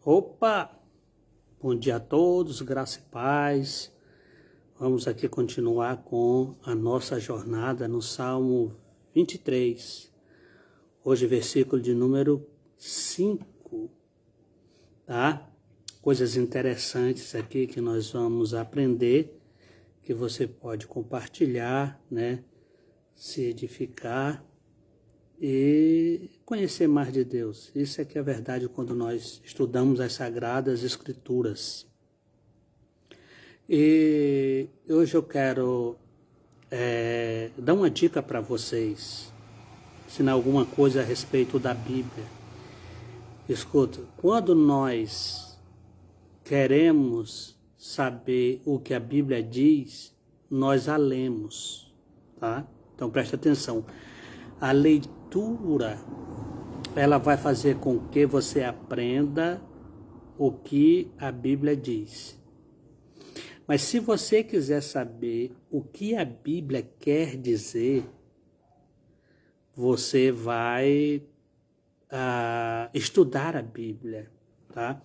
Opa! Bom dia a todos, graça e paz. Vamos aqui continuar com a nossa jornada no Salmo 23. Hoje, versículo de número 5, tá? Coisas interessantes aqui que nós vamos aprender, que você pode compartilhar, né? Se edificar e conhecer mais de Deus. Isso é que é verdade quando nós estudamos as Sagradas Escrituras. E hoje eu quero dar uma dica para vocês, ensinar alguma coisa a respeito da Bíblia. Escuta, quando nós queremos saber o que a Bíblia diz, nós a lemos, tá? Então preste atenção. A leitura, ela vai fazer com que você aprenda o que a Bíblia diz. Mas se você quiser saber o que a Bíblia quer dizer, você vai estudar a Bíblia, tá?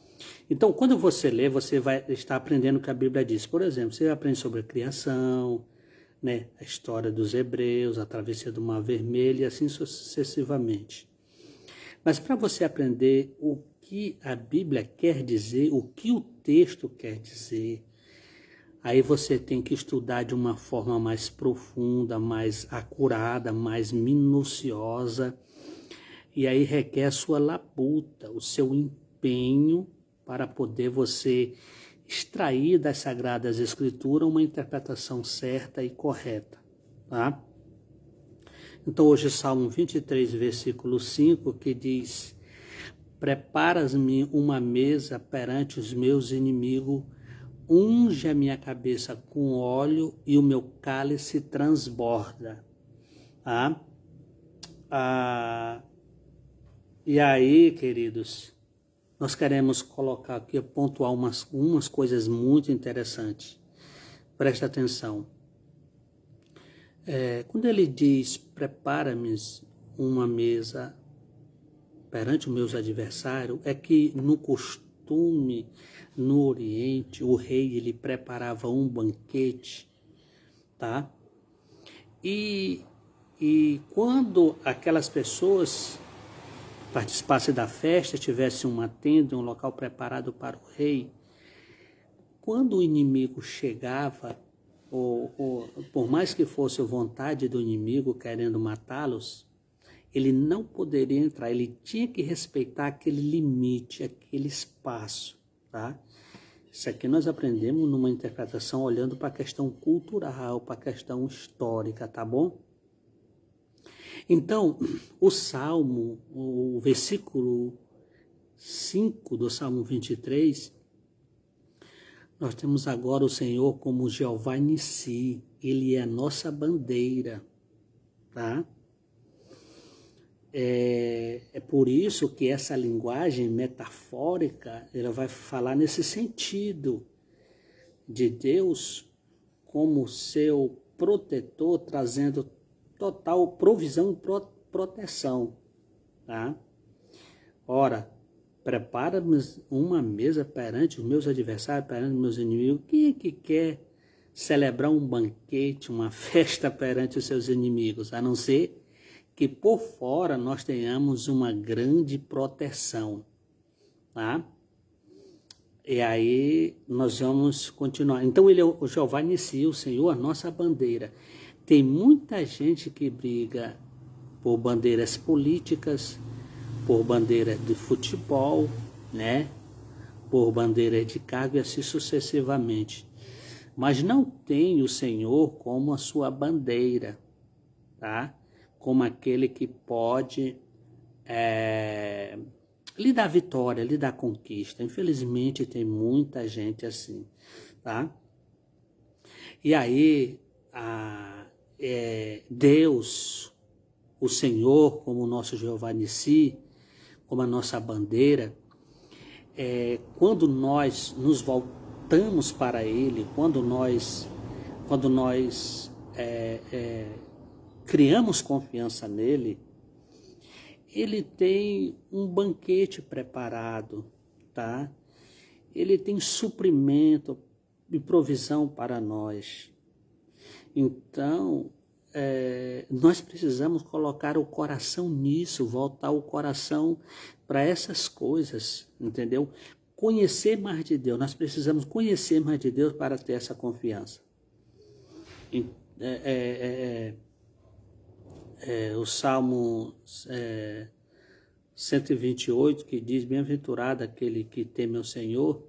Então, quando você lê, você vai estar aprendendo o que a Bíblia diz. Por exemplo, você aprende sobre a criação, né, a história dos hebreus, a travessia do Mar Vermelho e assim sucessivamente. Mas para você aprender o que a Bíblia quer dizer, o que o texto quer dizer, aí você tem que estudar de uma forma mais profunda, mais acurada, mais minuciosa, e aí requer a sua labuta, o seu empenho para poder você extrair das Sagradas Escrituras uma interpretação certa e correta, tá? Então hoje Salmo 23, versículo 5, que diz: Preparas-me uma mesa perante os meus inimigos, unge a minha cabeça com óleo e o meu cálice transborda. Tá? E aí, queridos, nós queremos colocar aqui, pontuar umas coisas muito interessantes. Presta atenção. Quando ele diz, prepara-me uma mesa perante os meus adversários, é que no costume, no Oriente, o rei ele preparava um banquete, tá? E quando aquelas pessoas participassem da festa, tivesse uma tenda, um local preparado para o rei, quando o inimigo chegava, ou por mais que fosse a vontade do inimigo querendo matá-los, ele não poderia entrar, ele tinha que respeitar aquele limite, aquele espaço, tá? Isso aqui nós aprendemos numa interpretação olhando para a questão cultural, para a questão histórica, tá bom? Então, o Salmo, o versículo 5 do Salmo 23, nós temos agora o Senhor como Jeová Nissi, ele é a nossa bandeira, tá? É por isso que essa linguagem metafórica, ela vai falar nesse sentido de Deus como seu protetor, trazendo total provisão e proteção, tá? Ora, prepara-me uma mesa perante os meus adversários, perante os meus inimigos. Quem é que quer celebrar um banquete, uma festa perante os seus inimigos, a não ser que por fora nós tenhamos uma grande proteção, tá? E aí nós vamos continuar. Então ele é o Jeová Nissi, o Senhor, a nossa bandeira. Tem muita gente que briga por bandeiras políticas, por bandeira de futebol, né? Por bandeira de cargo e assim sucessivamente. Mas não tem o Senhor como a sua bandeira, tá? Como aquele que pode lhe dar vitória, lhe dar conquista. Infelizmente tem muita gente assim, tá? E aí Deus, o Senhor, como o nosso Jeová Nissi, como a nossa bandeira, quando nós nos voltamos para Ele, quando nós criamos confiança nele, Ele tem um banquete preparado, tá? Ele tem suprimento e provisão para nós. Então, nós precisamos colocar o coração nisso, voltar o coração para essas coisas, entendeu? Conhecer mais de Deus, nós precisamos conhecer mais de Deus para ter essa confiança. O Salmo 128, que diz: bem-aventurado aquele que teme ao Senhor,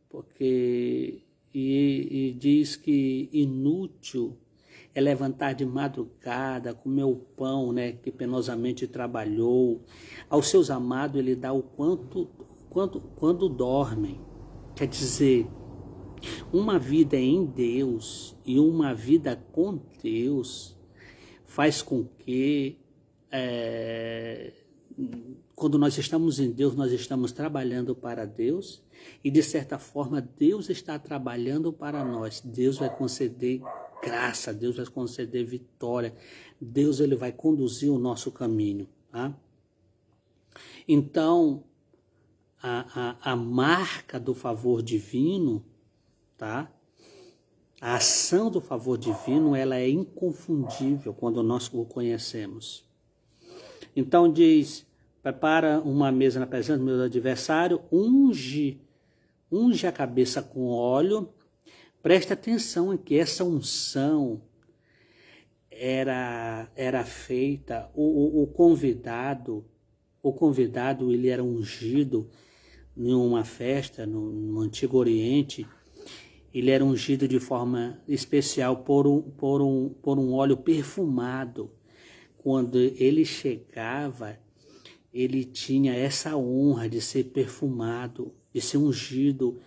porque e diz que inútil é levantar de madrugada, comer o pão, né, que penosamente trabalhou. Aos seus amados ele dá o quando dormem. Quer dizer, uma vida em Deus e uma vida com Deus faz com que, quando nós estamos em Deus, nós estamos trabalhando para Deus e, de certa forma, Deus está trabalhando para nós. Deus vai conceder graça, Deus vai conceder vitória, Deus ele vai conduzir o nosso caminho. Tá? Então, a marca do favor divino, tá? A ação do favor divino, ela é inconfundível quando nós o conhecemos. Então diz: prepara uma mesa na presença do meu adversário, unge a cabeça com óleo. Presta atenção aqui, essa unção era feita, o convidado ele era ungido em uma festa no Antigo Oriente. Ele era ungido de forma especial por um óleo perfumado. Quando ele chegava, ele tinha essa honra de ser perfumado, de ser ungido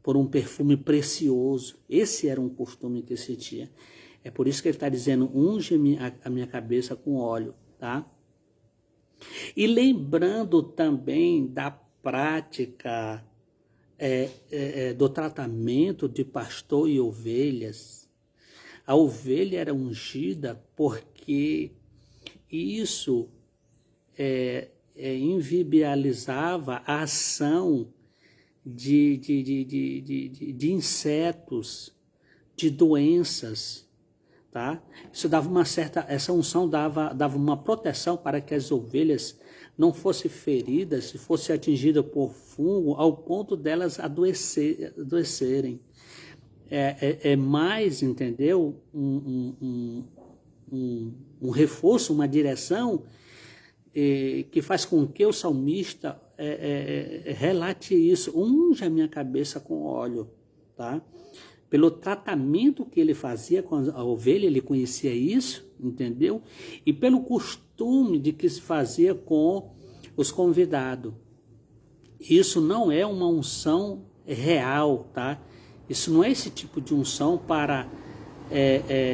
por um perfume precioso. Esse era um costume que se tinha. É por isso que ele está dizendo: unge a minha cabeça com óleo. Tá? E lembrando também da prática do tratamento de pastor e ovelhas. A ovelha era ungida porque isso inviabilizava a ação de insetos, de doenças. Tá? Isso dava essa unção dava uma proteção para que as ovelhas não fossem feridas, se fossem atingidas por fungo, ao ponto delas adoecerem. É mais, entendeu? Um reforço, uma direção que faz com que o salmista relate isso: unge a minha cabeça com óleo, tá? Pelo tratamento que ele fazia com a ovelha, ele conhecia isso, entendeu? E pelo costume de que se fazia com os convidados. Isso não é uma unção real, tá? Isso não é esse tipo de unção para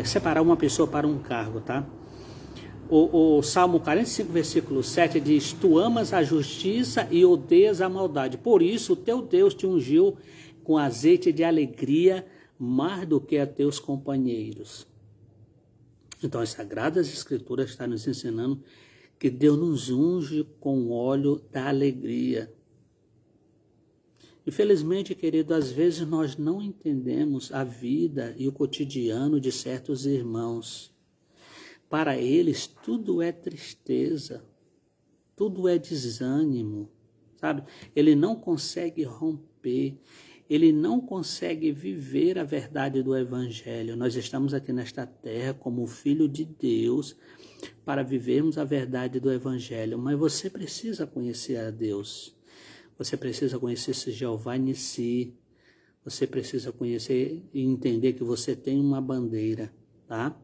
separar uma pessoa para um cargo, tá? O Salmo 45, versículo 7 diz: tu amas a justiça e odeias a maldade, por isso o teu Deus te ungiu com azeite de alegria mais do que a teus companheiros. Então, as Sagradas Escrituras estão nos ensinando que Deus nos unge com o óleo da alegria. Infelizmente, querido, às vezes nós não entendemos a vida e o cotidiano de certos irmãos. Para eles, tudo é tristeza, tudo é desânimo, sabe? Ele não consegue romper, ele não consegue viver a verdade do Evangelho. Nós estamos aqui nesta terra como filho de Deus para vivermos a verdade do Evangelho. Mas você precisa conhecer a Deus. Você precisa conhecer esse Jeová Nissi. Você precisa conhecer e entender que você tem uma bandeira, tá?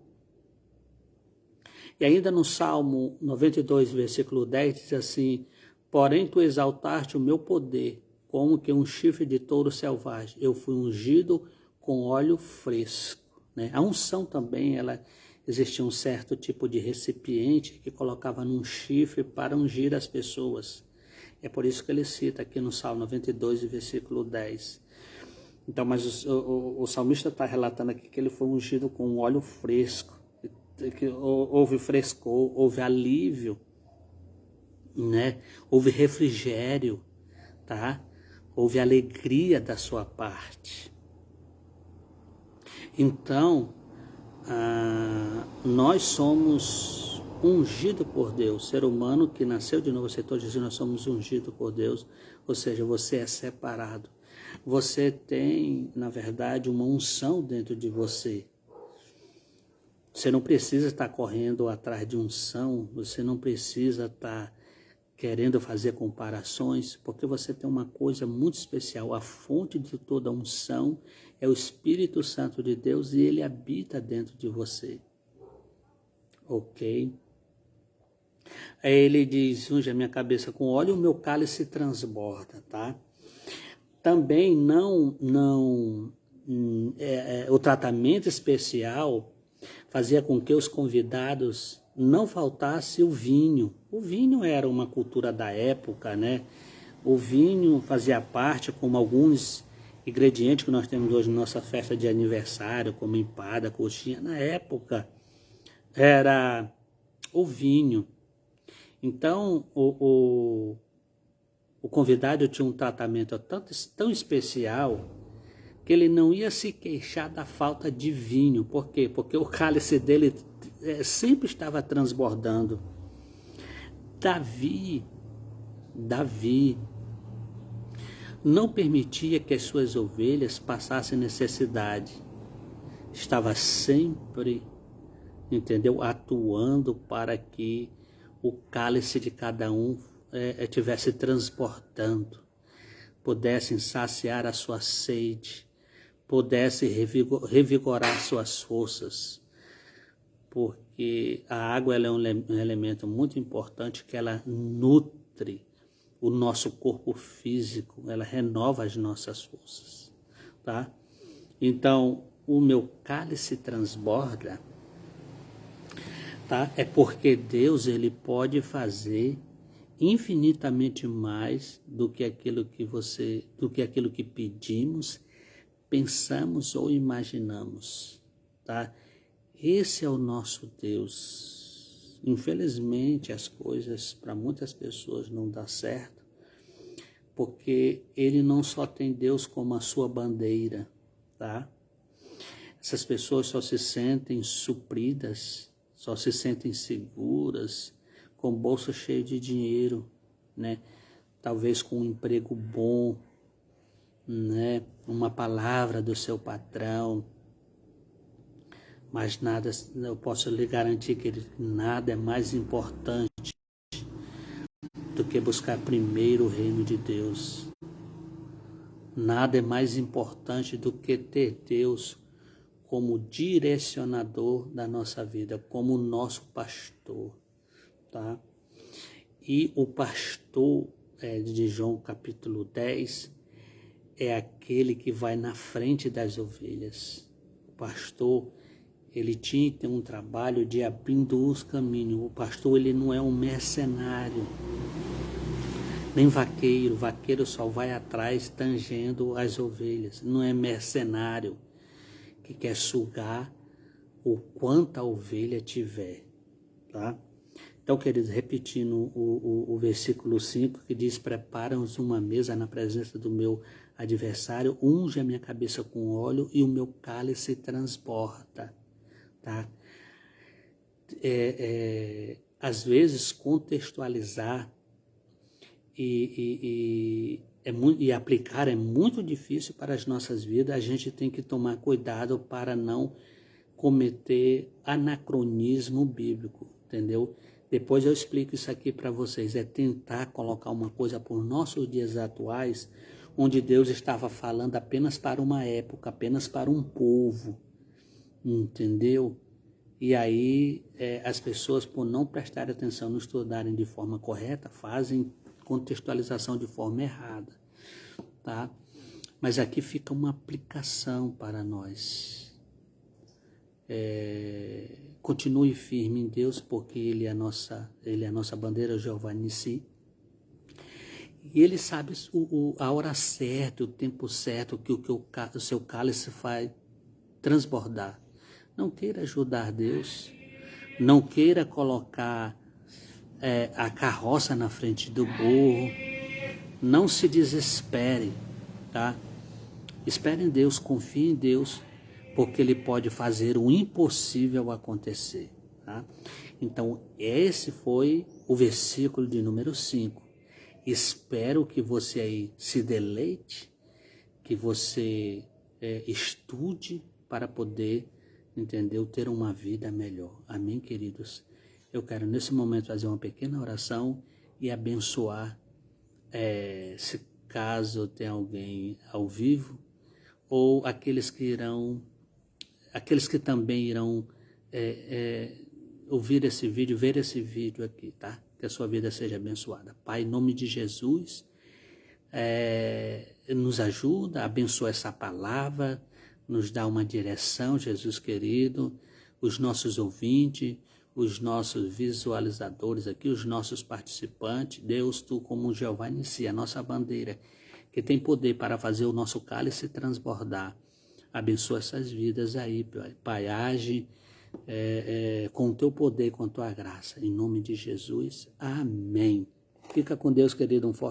E ainda no Salmo 92, versículo 10, diz assim: porém tu exaltaste o meu poder, como que um chifre de touro selvagem. Eu fui ungido com óleo fresco. Né? A unção também, existia um certo tipo de recipiente que colocava num chifre para ungir as pessoas. É por isso que ele cita aqui no Salmo 92, versículo 10. Então, mas o salmista está relatando aqui que ele foi ungido com um óleo fresco, que houve frescor, houve alívio né? Houve refrigério, tá? Houve alegria da sua parte. Então, nós somos ungidos por Deus. Ser humano que nasceu de novo, você está dizendo, nós somos ungidos por Deus. Ou seja, você é separado. Você tem, na verdade, uma unção dentro de você. Você não precisa estar correndo atrás de unção, você não precisa estar querendo fazer comparações, porque você tem uma coisa muito especial. A fonte de toda unção é o Espírito Santo de Deus e ele habita dentro de você. Ok? Aí ele diz, unge a minha cabeça com óleo e o meu cálice transborda, tá? Também o tratamento especial fazia com que os convidados não faltasse o vinho. O vinho era uma cultura da época, né? O vinho fazia parte, como alguns ingredientes que nós temos hoje na nossa festa de aniversário, como empada, coxinha. Na época era o vinho. Então, o convidado tinha um tratamento tão especial que ele não ia se queixar da falta de vinho. Por quê? Porque o cálice dele sempre estava transbordando. Davi não permitia que as suas ovelhas passassem necessidade. Estava sempre, entendeu? Atuando para que o cálice de cada um estivesse transportando, pudessem saciar a sua sede, pudesse revigorar suas forças, porque a água ela é um elemento muito importante que ela nutre o nosso corpo físico, ela renova as nossas forças, tá? Então, o meu cálice transborda, tá? É porque Deus ele pode fazer infinitamente mais do que aquilo que pedimos, pensamos ou imaginamos, tá? Esse é o nosso Deus. Infelizmente as coisas para muitas pessoas não dão certo, porque ele não só tem Deus como a sua bandeira, tá? Essas pessoas só se sentem supridas, só se sentem seguras, com o bolso cheio de dinheiro, né? Talvez com um emprego bom, né? Uma palavra do seu patrão, mas nada, eu posso lhe garantir que nada é mais importante do que buscar primeiro o reino de Deus. Nada é mais importante do que ter Deus como direcionador da nossa vida, como nosso pastor, tá? E o pastor de João capítulo 10 é aquele que vai na frente das ovelhas. O pastor, ele tinha que ter um trabalho de abrindo os caminhos. O pastor, ele não é um mercenário, nem vaqueiro. Vaqueiro só vai atrás tangendo as ovelhas. Não é mercenário que quer sugar o quanto a ovelha tiver, tá? Então, queridos, repetindo o versículo 5, que diz, prepara-nos uma mesa na presença do meu adversário, unge a minha cabeça com óleo e o meu cálice transborda, tá? Às vezes, contextualizar e aplicar é muito difícil para as nossas vidas. A gente tem que tomar cuidado para não cometer anacronismo bíblico, entendeu? Depois eu explico isso aqui para vocês. É tentar colocar uma coisa por nossos dias atuais, onde Deus estava falando apenas para uma época, apenas para um povo, entendeu? E aí as pessoas, por não prestarem atenção, não estudarem de forma correta, fazem contextualização de forma errada, tá? Mas aqui fica uma aplicação para nós. Continue firme em Deus, porque Ele é a nossa bandeira, Jeová Nissi. E Ele sabe a hora certa, o tempo certo que o seu cálice vai transbordar. Não queira ajudar Deus, não queira colocar a carroça na frente do burro. Não se desespere, tá? Espere em Deus, confie em Deus, porque Ele pode fazer o impossível acontecer, tá? Então, esse foi o versículo de número 5. Espero que você aí se deleite, que você estude para poder, entendeu, ter uma vida melhor. Amém, queridos? Eu quero nesse momento fazer uma pequena oração e abençoar, se caso tem alguém ao vivo, ou aqueles que também irão ouvir esse vídeo, ver esse vídeo aqui, tá? Que a sua vida seja abençoada. Pai, em nome de Jesus, nos ajuda, abençoa essa palavra, nos dá uma direção, Jesus querido, os nossos ouvintes, os nossos visualizadores aqui, os nossos participantes. Deus, Tu como Jeová Nissi, a nossa bandeira, que tem poder para fazer o nosso cálice transbordar. Abençoa essas vidas aí, Pai, age com o Teu poder, com a Tua graça. Em nome de Jesus, amém. Fica com Deus, querido, um forte